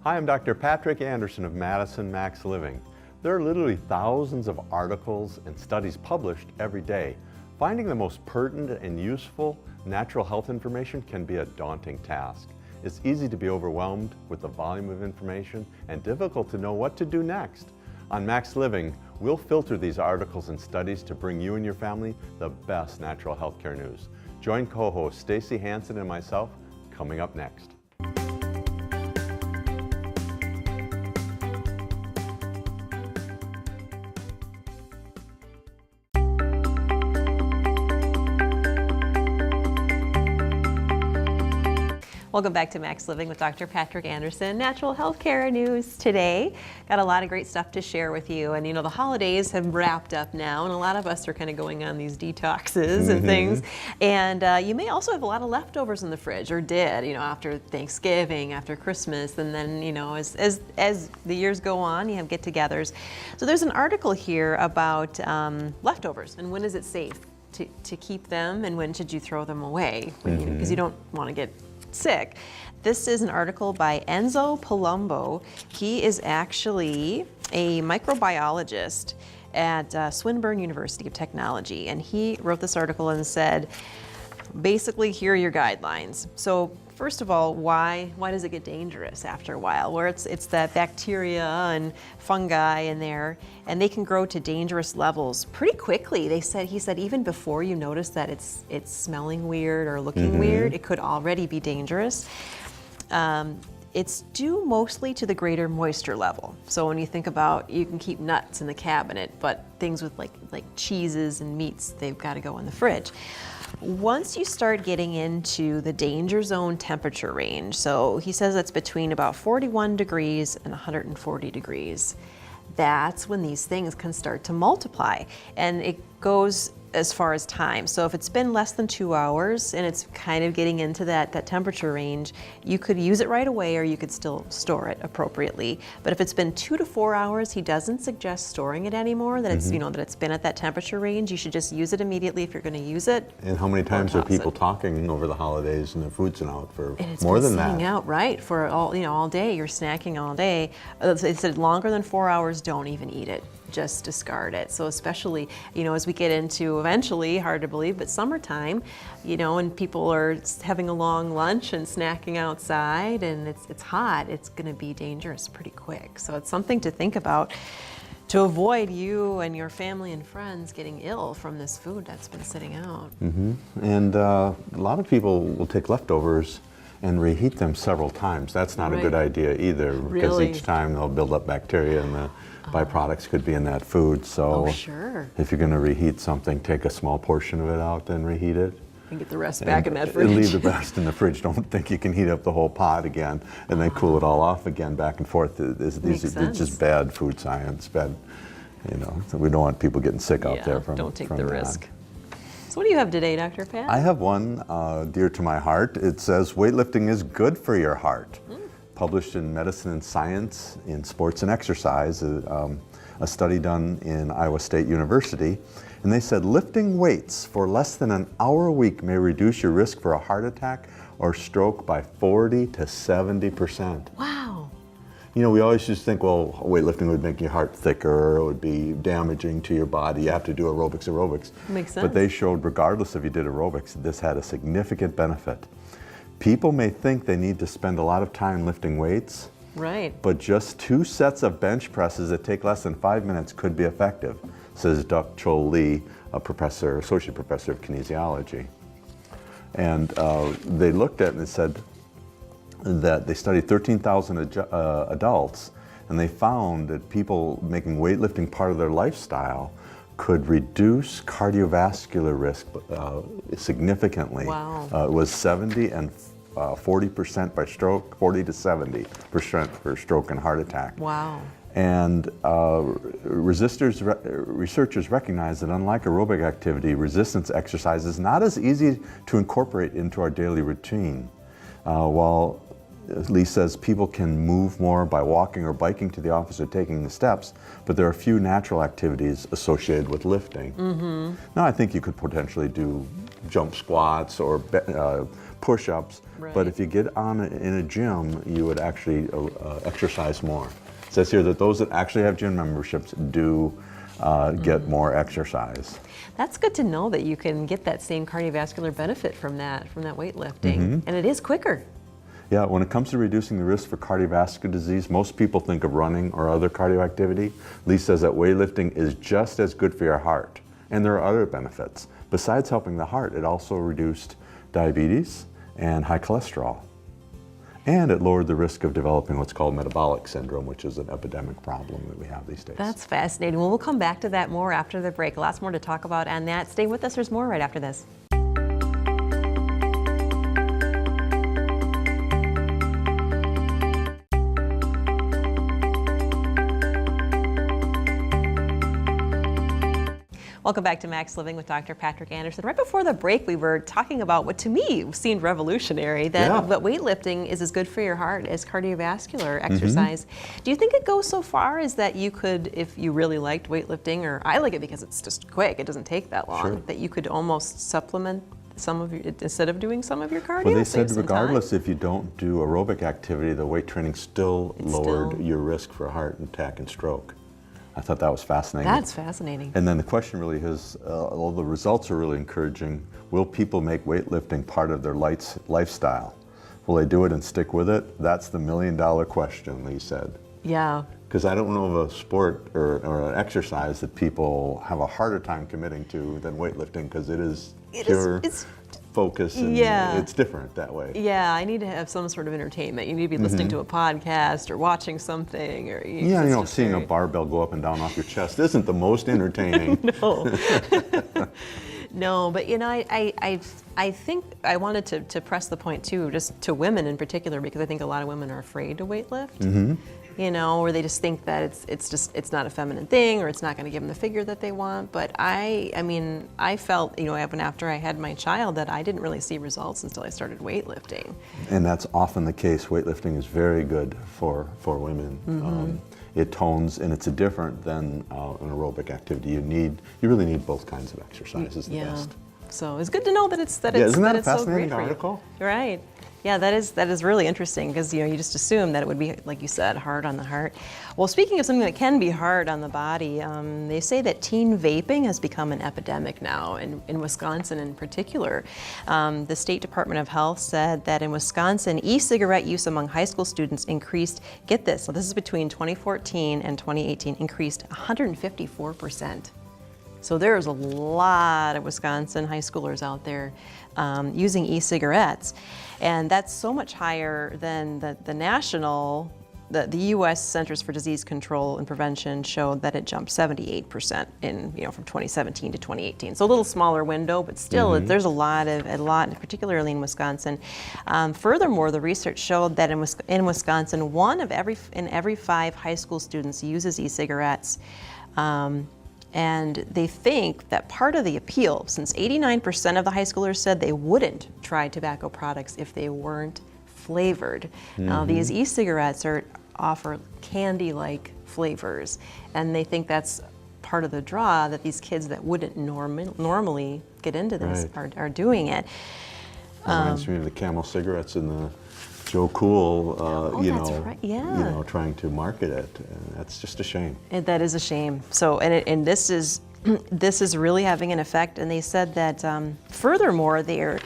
Hi, I'm Dr. Patrick Andersen of Madison Max Living. There are literally thousands of articles and studies published every day. Finding the most pertinent and useful natural health information can be a daunting task. It's easy to be overwhelmed with the volume of information and difficult to know what to do next. On Max Living, we'll filter these articles and studies to bring you and your family the best natural healthcare news. Join co-host Stacy Hansen and myself coming up next. Welcome back to Max Living with Dr. Patrick Andersen. Natural healthcare news today. Got a lot of great stuff to share with you. And you know, the holidays have wrapped up now, and a lot of us are kind of going on these detoxes and things. And you may also have a lot of leftovers in the fridge, or did, you know, after Thanksgiving, after Christmas, and then, you know, as the years go on, you have get-togethers. So there's an article here about leftovers and when is it safe to keep them, and when should you throw them away, because you don't want to get sick. This is an article by Enzo Palumbo. He is actually a microbiologist at Swinburne University of Technology, and he wrote this article and said, basically, here are your guidelines. So first of all, why does it get dangerous after a while? Where it's that bacteria and fungi in there, and they can grow to dangerous levels pretty quickly. He said even before you notice that it's smelling weird or looking weird, it could already be dangerous. It's due mostly to the greater moisture level. So when you think about, you can keep nuts in the cabinet, but things with like cheeses and meats, they've got to go in the fridge. Once you start getting into the danger zone temperature range, so he says it's between about 41 degrees and 140 degrees, that's when these things can start to multiply. And it goes as far as time. So if it's been less than 2 hours and it's kind of getting into that temperature range, you could use it right away, or you could still store it appropriately. But if it's been 2 to 4 hours, he doesn't suggest storing it anymore, that it's, you know, that it's been at that temperature range. You should just use it immediately if you're going to use it. And how many times are people talking over the holidays and their food's been out for more than that? It's sitting out, right, for all day. You're snacking all day. They said longer than 4 hours, don't even eat it. Just discard it. So especially, you know, as we get into eventually, hard to believe, but summertime, you know, and people are having a long lunch and snacking outside, and it's hot, it's going to be dangerous pretty quick. So it's something to think about to avoid you and your family and friends getting ill from this food that's been sitting out. And a lot of people will take leftovers and reheat them several times. That's not a good idea either, because each time they'll build up bacteria, and the byproducts could be in that food. So if you're going to reheat something, take a small portion of it out and reheat it. And get the rest back in that fridge. Leave the rest in the fridge. Don't think you can heat up the whole pot again and then cool it all off again, back and forth. It's just bad food science. Bad, you know. So we don't want people getting sick out there from. Don't take the risk. So what do you have today, Dr. Pat? I have one dear to my heart. It says weightlifting is good for your heart. Published in Medicine and Science in Sports and Exercise, a study done in Iowa State University. And they said lifting weights for less than an hour a week may reduce your risk for a heart attack or stroke by 40 to 70%. Wow. You know, we always just think, well, weightlifting would make your heart thicker, or it would be damaging to your body. You have to do aerobics. Makes sense. But they showed, regardless if you did aerobics, this had a significant benefit. People may think they need to spend a lot of time lifting weights, but just 2 sets of bench presses that take less than 5 minutes could be effective, says Dr. Chol Lee, associate professor of kinesiology. And they looked at it and said that they studied 13,000 adults, and they found that people making weightlifting part of their lifestyle could reduce cardiovascular risk significantly. Wow. It was 70 and 40% by stroke, 40 to 70% for stroke and heart attack. Wow. And researchers recognize that unlike aerobic activity, resistance exercise is not as easy to incorporate into our daily routine. While Lee says people can move more by walking or biking to the office or taking the steps, but there are few natural activities associated with lifting. Now I think you could potentially do jump squats or push-ups, but if you get on in a gym, you would actually exercise more. It says here that those that actually have gym memberships do get more exercise. That's good to know that you can get that same cardiovascular benefit from that weightlifting, and it is quicker. Yeah, when it comes to reducing the risk for cardiovascular disease, most people think of running or other cardio activity. Lee says that weightlifting is just as good for your heart, and there are other benefits. Besides helping the heart, it also reduced diabetes and high cholesterol. And it lowered the risk of developing what's called metabolic syndrome, which is an epidemic problem that we have these days. That's fascinating. Well, we'll come back to that more after the break. Lots more to talk about on that. Stay with us. There's more right after this. Welcome back to Max Living with Dr. Patrick Andersen. Right before the break, we were talking about what to me seemed revolutionary, that weightlifting is as good for your heart as cardiovascular exercise. Do you think it goes so far as that you could, if you really liked weightlifting, or I like it because it's just quick, it doesn't take that long, that you could almost supplement some of your, instead of doing some of your cardio? Well, they said regardless if you don't do aerobic activity, the weight training still lowered your risk for heart attack and stroke. I thought that was fascinating. That's fascinating. And then the question really is, all the results are really encouraging. Will people make weightlifting part of their lifestyle? Will they do it and stick with it? That's the million-dollar question, Lee said. Yeah. Because I don't know of a sport or an exercise that people have a harder time committing to than weightlifting, because it is pure focus, and it's different that way. Yeah, I need to have some sort of entertainment. You need to be listening to a podcast or watching something, or seeing a barbell go up and down off your chest isn't the most entertaining. No. No, but I think I wanted to press the point too, just to women in particular, because I think a lot of women are afraid to weightlift. Or they just think that it's not a feminine thing, or it's not going to give them the figure that they want. But I felt, even after I had my child, that I didn't really see results until I started weightlifting. And that's often the case. Weightlifting is very good for women. It tones, and it's different than an aerobic activity. You really need both kinds of exercises. The best. So it's good to know that it's isn't that a fascinating article? Right. Yeah, that is really interesting, because you just assume that it would be, like you said, hard on the heart. Well, speaking of something that can be hard on the body, they say that teen vaping has become an epidemic now in Wisconsin in particular. The State Department of Health said that in Wisconsin, e-cigarette use among high school students increased, get this, so this is between 2014 and 2018, increased 154%. So there's a lot of Wisconsin high schoolers out there using e-cigarettes. And that's so much higher than the national, the U.S. Centers for Disease Control and Prevention showed that it jumped 78% from 2017 to 2018. So a little smaller window, but still there's a lot, particularly in Wisconsin. Furthermore, the research showed that in Wisconsin, one in every 5 high school students uses e-cigarettes. And they think that part of the appeal, since 89% of the high schoolers said they wouldn't try tobacco products if they weren't flavored. Now, these e-cigarettes offer candy-like flavors, and they think that's part of the draw, that these kids that wouldn't normally get into this are doing it. Reminds me of the Camel cigarettes in the Joe Cool, trying to market it. And that's just a shame. That is a shame. So, and this is really having an effect. And they said that furthermore, the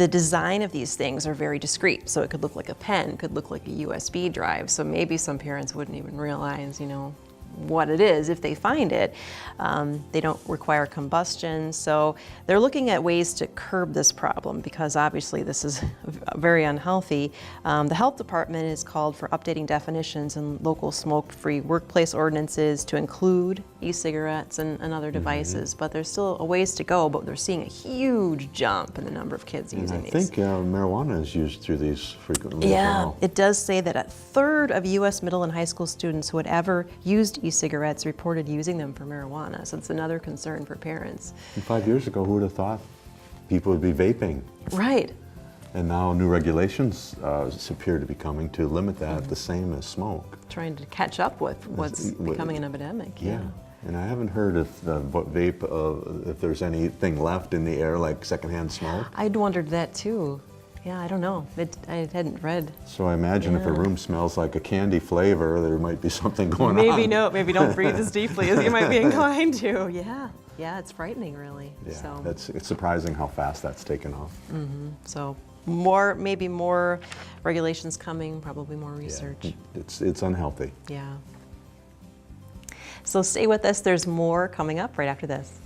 design of these things are very discreet. So it could look like a pen, could look like a USB drive. So maybe some parents wouldn't even realize, what it is if they find it. They don't require combustion, so they're looking at ways to curb this problem, because obviously this is very unhealthy. The health department is called for updating definitions in local smoke-free workplace ordinances to include e-cigarettes and other devices, but there's still a ways to go, but they're seeing a huge jump in the number of kids using these. I think marijuana is used through these frequently as well. It does say that a third of U.S. middle and high school students who had ever used e-cigarettes reported using them for marijuana, so it's another concern for parents. And 5 years ago, who would have thought people would be vaping? Right. And now new regulations appear to be coming to limit that the same as smoke. Trying to catch up with what's becoming an epidemic. Yeah. And I haven't heard if there's anything left in the air like secondhand smoke. I'd wondered that too. Yeah, I don't know. I hadn't read. So I imagine if a room smells like a candy flavor, there might be something going on. Maybe don't breathe as deeply as you might be inclined to. Yeah, it's frightening, really. Yeah, So. it's surprising how fast that's taken off. Mm-hmm. So maybe more regulations coming, probably more research. Yeah, it's unhealthy. Yeah. So stay with us. There's more coming up right after this.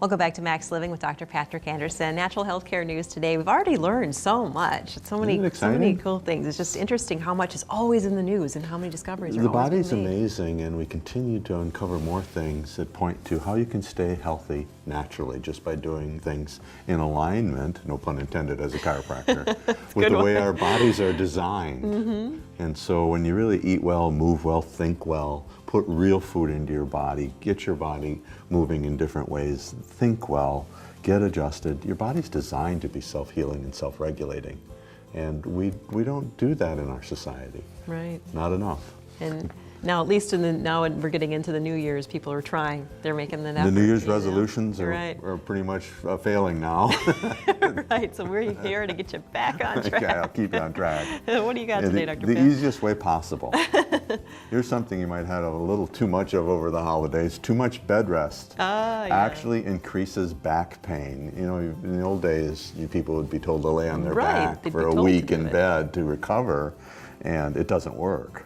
Welcome back to Max Living with Dr. Patrick Andersen. Natural healthcare news today. We've already learned so much. So many cool things. It's just interesting how much is always in the news and how many discoveries are The always body's being made. amazing, and we continue to uncover more things that point to how you can stay healthy naturally just by doing things in alignment, no pun intended as a chiropractor, with the way our bodies are designed. Mm-hmm. And so when you really eat well, move well, think well, put real food into your body, get your body moving in different ways, think well, get adjusted. Your body's designed to be self-healing and self-regulating. And we don't do that in our society. Right. Not enough. And now, at least now we're getting into the New Year's, people are trying. They're making an effort. The New Year's resolutions right. are pretty much failing now. Right, so we're here to get you back on track. Okay, I'll keep you on track. What do you got today, Dr. The Pat? easiest way possible. Here's something you might have a little too much of over the holidays. Too much bed rest actually increases back pain. You know, in the old days, people would be told to lay on their back for a week in bed to recover, and it doesn't work.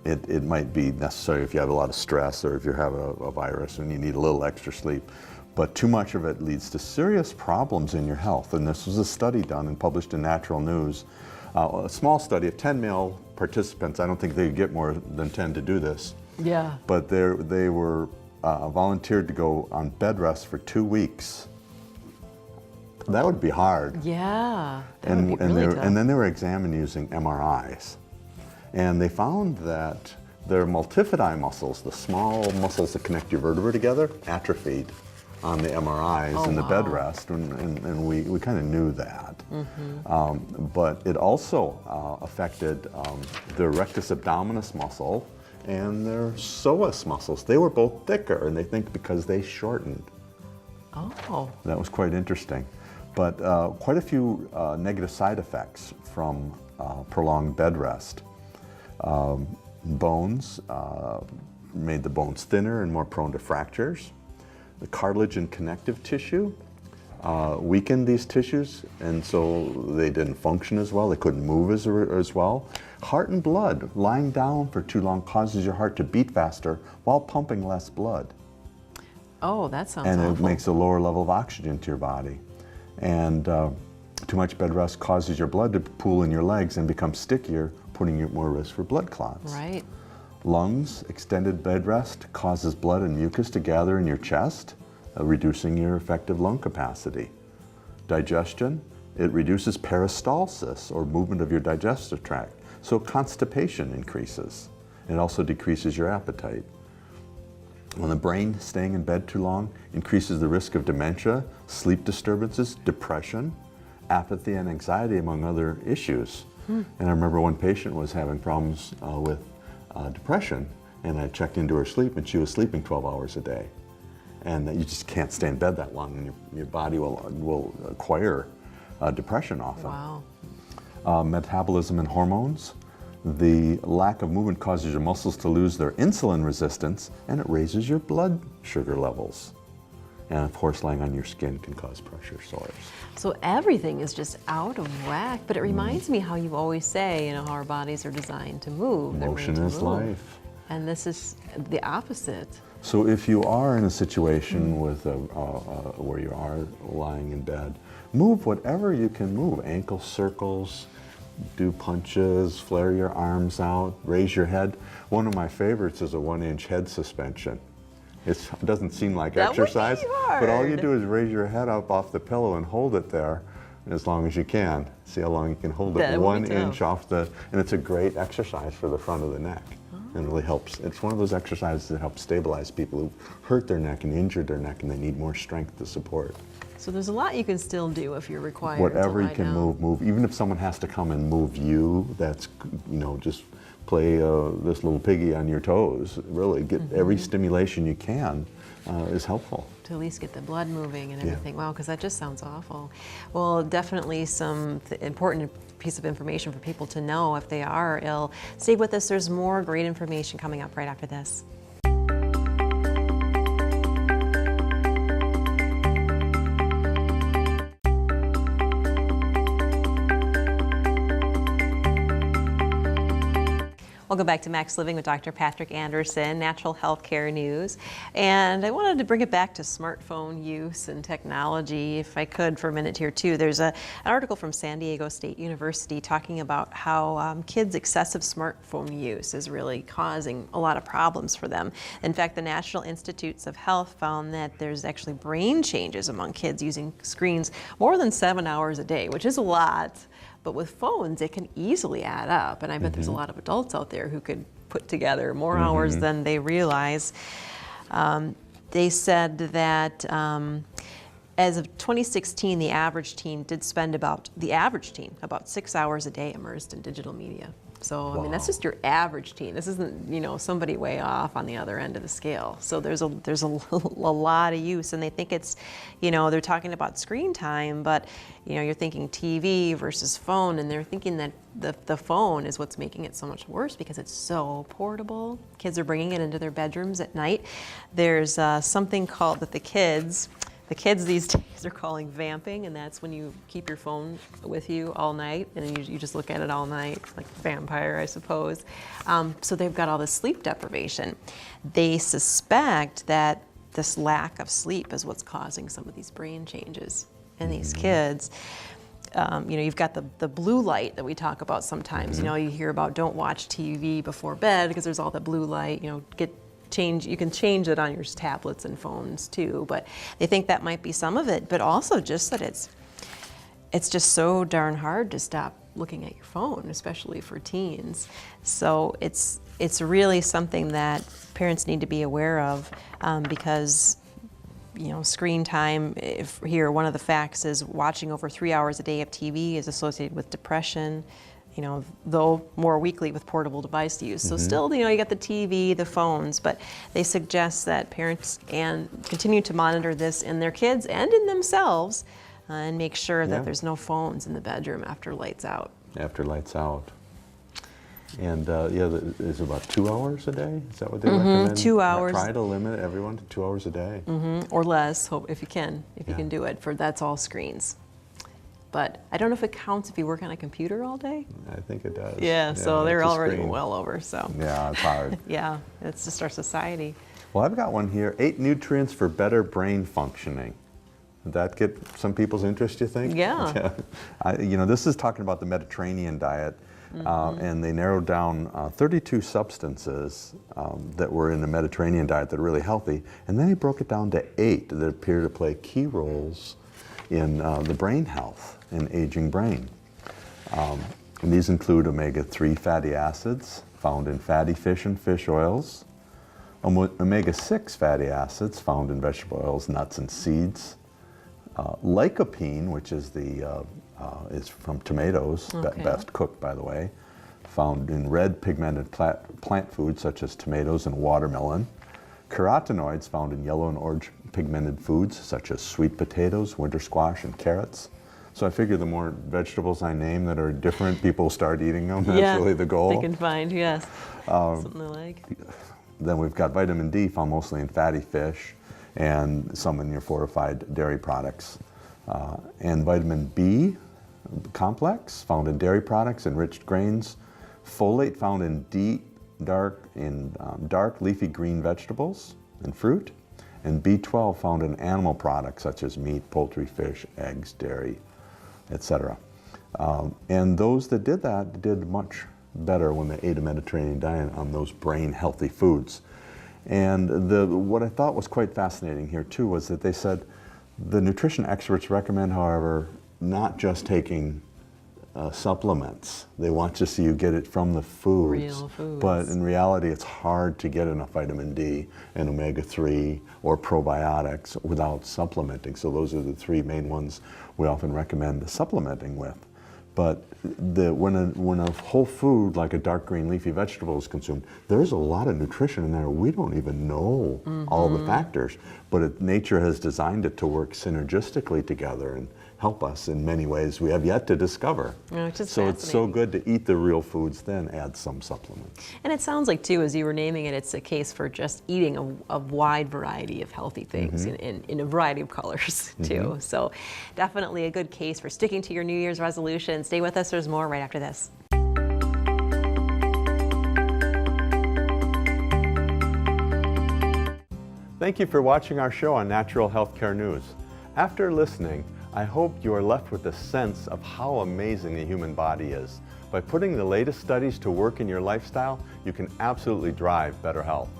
It might be necessary if you have a lot of stress or if you have a virus and you need a little extra sleep, but too much of it leads to serious problems in your health. And this was a study done and published in Natural News. A small study of 10 male participants. I don't think they could get more than 10 to do this. Yeah. But they were volunteered to go on bed rest for 2 weeks. That would be hard. Yeah, that would be really tough. And then they were examined using MRIs. And they found that their multifidi muscles, the small muscles that connect your vertebrae together, atrophied on the MRIs in the bed rest, and we kind of knew that. Mm-hmm. But it also affected their rectus abdominis muscle and their psoas muscles. They were both thicker, and they think because they shortened. Oh. That was quite interesting. But quite a few negative side effects from prolonged bed rest. Bones, made the bones thinner and more prone to fractures. The cartilage and connective tissue weakened these tissues, and so they didn't function as well. They couldn't move as well. Heart and blood, lying down for too long causes your heart to beat faster while pumping less blood. Oh, that sounds awful. And it awful. makes a lower level of oxygen to your body. And too much bed rest causes your blood to pool in your legs and become stickier, putting you at more risk for blood clots. Right. Lungs, extended bed rest causes blood and mucus to gather in your chest, reducing your effective lung capacity. Digestion, it reduces peristalsis, or movement of your digestive tract, so constipation increases. It also decreases your appetite. When the brain staying in bed too long increases the risk of dementia, sleep disturbances, depression, apathy, and anxiety, among other issues. And I remember one patient was having problems with depression, and I checked into her sleep, and she was sleeping 12 hours a day. And you just can't stay in bed that long, and your body will acquire depression often. Wow. Metabolism and hormones. The lack of movement causes your muscles to lose their insulin resistance, and it raises your blood sugar levels. And of course, lying on your skin can cause pressure sores. So everything is just out of whack, but it reminds me how you always say, how our bodies are designed to move. Motion is life. And this is the opposite. So if you are in a situation with where you are lying in bed, move whatever you can move. Ankle circles, do punches, flare your arms out, raise your head. One of my favorites is a 1-inch head suspension. It doesn't seem like exercise, but all you do is raise your head up off the pillow and hold it there as long as you can. See how long you can hold it, 1 inch off and it's a great exercise for the front of the neck. And really helps. It's one of those exercises that helps stabilize people who hurt their neck and injured their neck, and they need more strength to support. So there's a lot you can still do if you're required Whatever to you lie can down. move. Even if someone has to come and move you, that's, just play this little piggy on your toes. Really get every stimulation you can is helpful. To at least get the blood moving and everything. Wow, because that just sounds awful. Well, definitely some important piece of information for people to know if they are ill. Stay with us. There's more great information coming up right after this. Welcome back to Max Living with Dr. Patrick Andersen, Natural Healthcare News. And I wanted to bring it back to smartphone use and technology, if I could, for a minute here too. There's an article from San Diego State University talking about how kids' excessive smartphone use is really causing a lot of problems for them. In fact, the National Institutes of Health found that there's actually brain changes among kids using screens more than 7 hours a day, which is a lot. But with phones, it can easily add up. And I bet there's a lot of adults out there who could put together more hours than they realize. They said that as of 2016, the average teen did spend about 6 hours a day immersed in digital media. So, I mean, that's just your average teen. This isn't, somebody way off on the other end of the scale. So there's a lot of use, and they think it's, they're talking about screen time, but, you're thinking TV versus phone, and they're thinking that the phone is what's making it so much worse because it's so portable. Kids are bringing it into their bedrooms at night. There's something called that the kids these days are calling vamping, and that's when you keep your phone with you all night and you just look at it all night, like a vampire, I suppose. So they've got all this sleep deprivation. They suspect that this lack of sleep is what's causing some of these brain changes in these kids. You've got the blue light that we talk about sometimes. You hear about don't watch TV before bed because there's all the blue light. You can change it on your tablets and phones too, but they think that might be some of it, but also just that it's just so darn hard to stop looking at your phone, especially for teens. So it's really something that parents need to be aware of because screen time, one of the facts is watching over 3 hours a day of TV is associated with depression, though more weekly with portable device use. So still, you got the TV, the phones, but they suggest that parents can continue to monitor this in their kids and in themselves and make sure that there's no phones in the bedroom after lights out. After lights out. And is it about 2 hours a day? Is that what they recommend? 2 hours. Try to limit everyone to 2 hours a day. Or less, if you can do it. That's all screens. But I don't know if it counts if you work on a computer all day. I think it does. Yeah, so they're already screen. well over. So yeah, it's hard. Yeah, it's just our society. Well, I've got one here. 8 nutrients for better brain functioning. Did that get some people's interest, you think? Yeah. This is talking about the Mediterranean diet, and they narrowed down 32 substances that were in the Mediterranean diet that are really healthy, and then they broke it down to 8 that appear to play key roles in the brain health and aging brain. And these include omega-3 fatty acids found in fatty fish and fish oils, omega-6 fatty acids found in vegetable oils, nuts, and seeds, lycopene, which is is from tomatoes, best cooked, by the way, found in red pigmented plant foods such as tomatoes and watermelon, carotenoids found in yellow and orange pigmented foods such as sweet potatoes, winter squash, and carrots. So I figure the more vegetables I name that are different, people start eating them. That's really the goal. They can find, something they like. Then we've got vitamin D found mostly in fatty fish and some in your fortified dairy products. And vitamin B complex found in dairy products, enriched grains. Folate found in dark leafy green vegetables and fruit. And B12 found in animal products such as meat, poultry, fish, eggs, dairy, etc. And those that did that did much better when they ate a Mediterranean diet on those brain healthy foods. And what I thought was quite fascinating here too was that they said the nutrition experts recommend, however, not just taking supplements. They want to see you get it from the foods. Real foods. But in reality, it's hard to get enough vitamin D and omega-3 or probiotics without supplementing. So those are the three main ones we often recommend supplementing with. But when a whole food like a dark green leafy vegetable is consumed, there's a lot of nutrition in there. We don't even know all the factors, but nature has designed it to work synergistically together and help us in many ways we have yet to discover. Which is so it's so good to eat the real foods, then add some supplements. And it sounds like, too, as you were naming it, it's a case for just eating a wide variety of healthy things in a variety of colors, too. So definitely a good case for sticking to your New Year's resolution. Stay with us. There's more right after this. Thank you for watching our show on Natural Healthcare News. After listening, I hope you are left with a sense of how amazing the human body is. By putting the latest studies to work in your lifestyle, you can absolutely drive better health.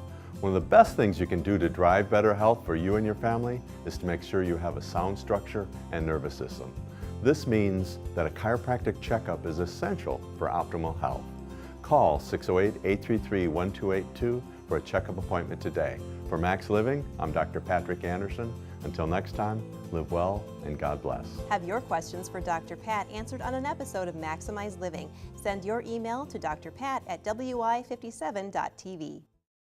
One of the best things you can do to drive better health for you and your family is to make sure you have a sound structure and nervous system. This means that a chiropractic checkup is essential for optimal health. Call 608-833-1282 for a checkup appointment today. For Max Living, I'm Dr. Patrick Andersen. Until next time, live well and God bless. Have your questions for Dr. Pat answered on an episode of Maximize Living. Send your email to drpat@wi57.tv.